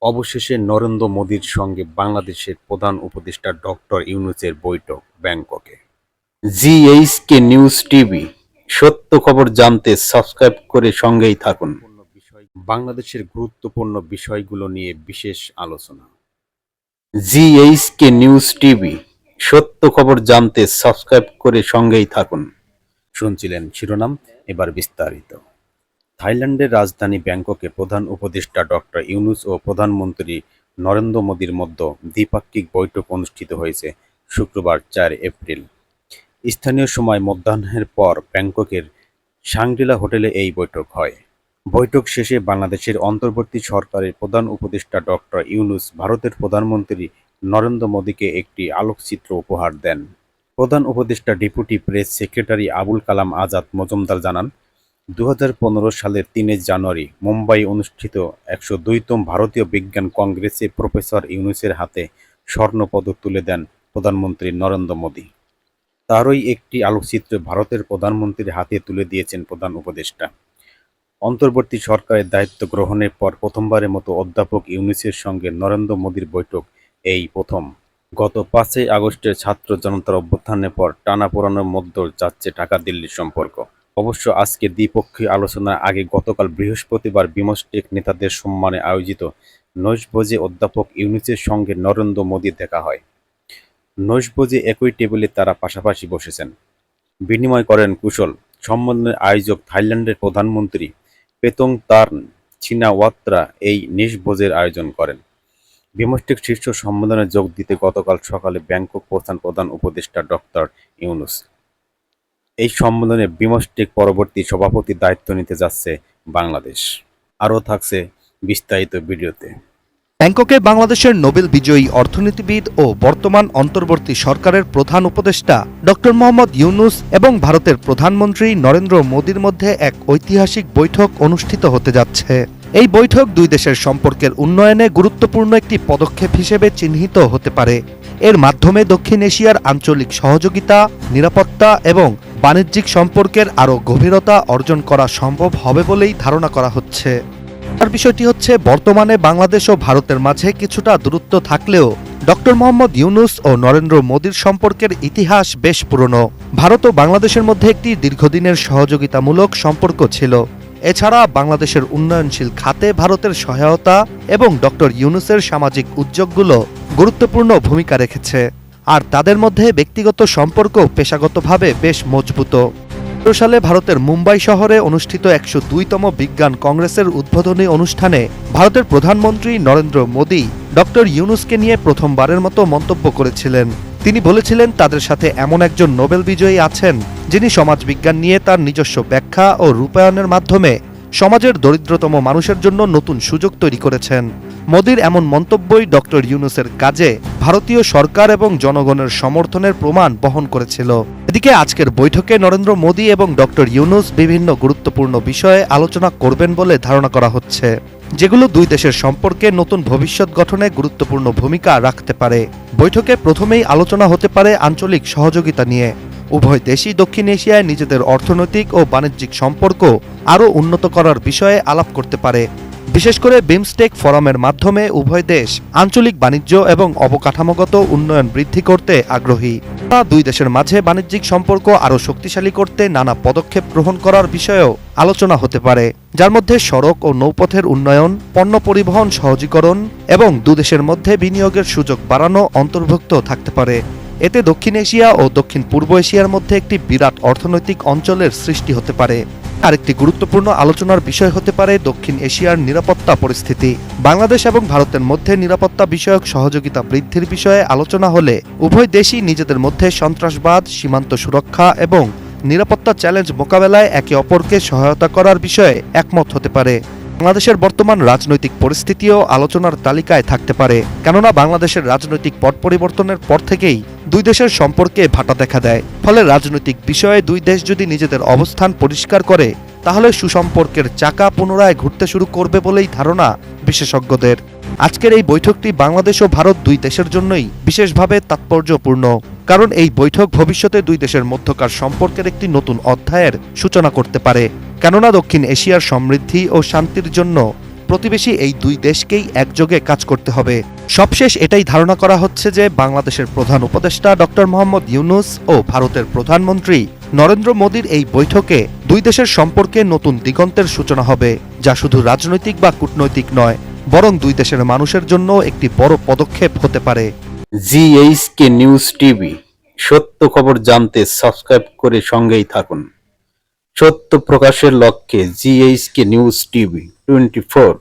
অবশেষে নরেন্দ্র মোদির সঙ্গে বাংলাদেশের প্রধান উপদেষ্টা ডক্টর ইউনূসের বৈঠক ব্যাংককে। জিএইচকে নিউজ টিভি, সত্য খবর জানতে সাবস্ক্রাইব করে সঙ্গেই থাকুন। বাংলাদেশের গুরুত্বপূর্ণ বিষয়গুলো নিয়ে বিশেষ আলোচনা। জিএইচকে নিউজ টিভি, সত্য খবর জানতে সাবস্ক্রাইব করে সঙ্গেই থাকুন। শুনছিলেন শিরোনাম, এবার বিস্তারিত। থাইল্যান্ডের রাজধানী ব্যাংককে প্রধান উপদেষ্টা ডক্টর ইউনূস ও প্রধানমন্ত্রী নরেন্দ্র মোদির মধ্যে দ্বিপাক্ষিক বৈঠক অনুষ্ঠিত হয়েছে শুক্রবার ৪ এপ্রিল। স্থানীয় সময় মধ্যাহ্নের পর ব্যাংককের শাংগ্রিলা হোটেলে এই বৈঠক হয়। বৈঠক শেষে বাংলাদেশের অন্তর্বর্তী সরকারের প্রধান উপদেষ্টা ডক্টর ইউনূস ভারতের প্রধানমন্ত্রী নরেন্দ্র মোদিকে একটি আলোকচিত্র উপহার দেন। প্রধান উপদেষ্টা deputy press secretary Abul Kalam Azad Majumdar জানান, ২০১৫ সালের ৩ জানুয়ারি মুম্বাইয়ে অনুষ্ঠিত ১০২তম ভারতীয় বিজ্ঞান কংগ্রেসে প্রফেসর ইউনূসের হাতে স্বর্ণপদক তুলে দেন প্রধানমন্ত্রী নরেন্দ্র মোদি। তারই একটি আলোকচিত্র ভারতের প্রধানমন্ত্রীর হাতে তুলে দিয়েছেন প্রধান উপদেষ্টা। অন্তর্বর্তী সরকারের দায়িত্ব গ্রহণের পর প্রথমবারের মতো অধ্যাপক ইউনূসের সঙ্গে নরেন্দ্র মোদির বৈঠক এই প্রথম। গত ৫ই আগস্টের ছাত্র জনতার অভ্যুত্থানের পর টানাপোড়েনের মধ্যে যাচ্ছে ঢাকা-দিল্লির সম্পর্ক। অবশ্য আজকে দ্বিপক্ষীয় আলোচনার আগে গতকাল বৃহস্পতিবার বিমস্টেক নেতাদের সম্মানে আয়োজিত নৈশভোজে অধ্যাপক ইউনূসের সঙ্গে নরেন্দ্র মোদির দেখা হয়। নৈশভোজে একই টেবিলে তারা পাশাপাশি বসেছেন, বিনিময় করেন কুশল। সম্মেলনের আয়োজক থাইল্যান্ডের প্রধানমন্ত্রী পেতংতার্ন ছিনাওয়াত্রা এই নৈশভোজের আয়োজন করেন। বিমস্টেক শীর্ষ সম্মেলনে যোগ দিতে গতকাল সকালে ব্যাংকক পৌঁছান প্রধান উপদেষ্টা ডক্টর ইউনূস। এই সম্মেলনে বিমস্টেক পরবর্তী সভাপতির দায়িত্ব নিতে যাচ্ছে বাংলাদেশ। আরও থাকছে বিস্তারিত ভিডিওতে। ব্যাংককে বাংলাদেশের নোবেল বিজয়ী অর্থনীতিবিদ ও বর্তমান অন্তর্বর্তী সরকারের প্রধান উপদেষ্টা ডক্টর মোহাম্মদ ইউনূস এবং ভারতের প্রধানমন্ত্রী নরেন্দ্র মোদির মধ্যে এক ঐতিহাসিক বৈঠক অনুষ্ঠিত হতে যাচ্ছে। এই বৈঠক দুই দেশের সম্পর্কের উন্নয়নে গুরুত্বপূর্ণ একটি পদক্ষেপ হিসেবে চিহ্নিত হতে পারে। এর মাধ্যমে দক্ষিণ এশিয়ার আঞ্চলিক সহযোগিতা, নিরাপত্তা এবং বাণিজ্যিক সম্পর্কের আরও গভীরতা অর্জন করা সম্ভব হবে বলেই ধারণা করা হচ্ছে। আর বিষয়টি হচ্ছে, বর্তমানে বাংলাদেশ ও ভারতের মাঝে কিছুটা দূরত্ব থাকলেও ডক্টর মোহাম্মদ ইউনূস ও নরেন্দ্র মোদির সম্পর্কের ইতিহাস বেশ পুরনো। ভারত ও বাংলাদেশের মধ্যে একটি দীর্ঘদিনের সহযোগিতামূলক সম্পর্ক ছিল। এছাড়া বাংলাদেশের উন্নয়নশীল খাতে ভারতের সহায়তা এবং ডক্টর ইউনূসের সামাজিক উদ্যোগগুলো গুরুত্বপূর্ণ ভূমিকা রেখেছে। আর তাদের মধ্যে ব্যক্তিগত সম্পর্ক পেশাগতভাবে বেশ মজবুত। সালে ভারতের মুম্বাই শহরে অনুষ্ঠিত ১০২তম বিজ্ঞান কংগ্রেসের উদ্বোধনী অনুষ্ঠানে ভারতের প্রধানমন্ত্রী নরেন্দ্র মোদি ডক্টর ইউনূসকে নিয়ে প্রথমবারের মতো মন্তব্য করেছিলেন। তিনি বলেছিলেন, তাদের সাথে এমন একজন নোবেল বিজয়ী আছেন যিনি সমাজবিজ্ঞান নিয়ে তার নিজস্ব ব্যাখ্যা ও রূপায়ণের মাধ্যমে সমাজের দরিদ্রতম মানুষের জন্য নতুন সুযোগ তৈরি করেছেন। মোদির এমন মন্তব্যই ডক্টর ইউনূসের কাজে ভারতীয় সরকার এবং জনগণের সমর্থনের প্রমাণ বহন করেছিল। এদিকে আজকের বৈঠকে নরেন্দ্র মোদি এবং ডক্টর ইউনূস বিভিন্ন গুরুত্বপূর্ণ বিষয়ে আলোচনা করবেন বলে ধারণা করা হচ্ছে, যেগুলো দুই দেশের সম্পর্কে নতুন ভবিষ্যৎ গঠনে গুরুত্বপূর্ণ ভূমিকা রাখতে পারে। বৈঠকে প্রথমেই আলোচনা হতে পারে আঞ্চলিক সহযোগিতা নিয়ে। উভয় দেশই দক্ষিণ এশিয়ায় নিজেদের অর্থনৈতিক ও বাণিজ্যিক সম্পর্ক আরও উন্নত করার বিষয়ে আলাপ করতে পারে। বিশেষ করে বিমস্টেক ফোরামের মাধ্যমে উভয় দেশ আঞ্চলিক বাণিজ্য এবং অবকাঠামোগত উন্নয়ন বৃদ্ধি করতে আগ্রহী। দুই দেশের মাঝে বাণিজ্যিক সম্পর্ক আরও শক্তিশালী করতে নানা পদক্ষেপ গ্রহণ করার বিষয়েও আলোচনা হতে পারে, যার মধ্যে সড়ক ও নৌপথের উন্নয়ন, পণ্য পরিবহন সহজীকরণ এবং দুদেশের মধ্যে বিনিয়োগের সুযোগ বাড়ানো অন্তর্ভুক্ত থাকতে পারে। এতে দক্ষিণ এশিয়া ও দক্ষিণ পূর্ব এশিয়ার মধ্যে একটি বিরাট অর্থনৈতিক অঞ্চলের সৃষ্টি হতে পারে। আরেকটি গুরুত্বপূর্ণ আলোচনার বিষয় হতে পারে দক্ষিণ এশিয়ার নিরাপত্তা পরিস্থিতি। বাংলাদেশ এবং ভারতের মধ্যে নিরাপত্তা বিষয়ক সহযোগিতা বৃদ্ধির বিষয়ে আলোচনা হলে উভয় দেশই নিজেদের মধ্যে সন্ত্রাসবাদ, সীমান্ত সুরক্ষা এবং নিরাপত্তা চ্যালেঞ্জ মোকাবেলায় একে অপরকে সহায়তা করার বিষয়ে একমত হতে পারে। বাংলাদেশের বর্তমান রাজনৈতিক পরিস্থিতিও আলোচনার তালিকায় থাকতে পারে, কেননা বাংলাদেশের রাজনৈতিক পট পরিবর্তনের পর থেকেই দুই দেশের সম্পর্কে ভাটা দেখা দেয়। ফলে রাজনৈতিক বিষয়ে দুই দেশ যদি নিজেদের অবস্থান পরিষ্কার করে, তাহলে সুসম্পর্কের চাকা পুনরায় ঘুরতে শুরু করবে বলেই ধারণা বিশেষজ্ঞদের। আজকের এই বৈঠকটি বাংলাদেশ ও ভারত দুই দেশের জন্যই বিশেষভাবে তাৎপর্যপূর্ণ, কারণ এই বৈঠক ভবিষ্যতে দুই দেশের মধ্যকার সম্পর্কের একটি নতুন অধ্যায়ের সূচনা করতে পারে। কেননা দক্ষিণ এশিয়ার সমৃদ্ধি ও শান্তির জন্য প্রতিবেশী এই দুই দেশকেই একযোগে কাজ করতে হবে। সবশেষ এটাই ধারণা করা হচ্ছে যে বাংলাদেশের প্রধান উপদেষ্টা ডক্টর মোহাম্মদ ইউনূস ও ভারতের প্রধানমন্ত্রী নরেন্দ্র মোদীর এই বৈঠকে দুই দেশের সম্পর্কে নতুন দিগন্তের সূচনা হবে, যা শুধু রাজনৈতিক বা কূটনৈতিক নয়, বরং দুই দেশের মানুষের জন্য একটি বড় পদক্ষেপ হতে পারে। জিএইচকে নিউজ টিভি, সত্য খবর জানতে সাবস্ক্রাইব করে সঙ্গেই থাকুন। সত্য প্রকাশের লক্ষ্যে জিএইচকে নিউজ টিভি 24।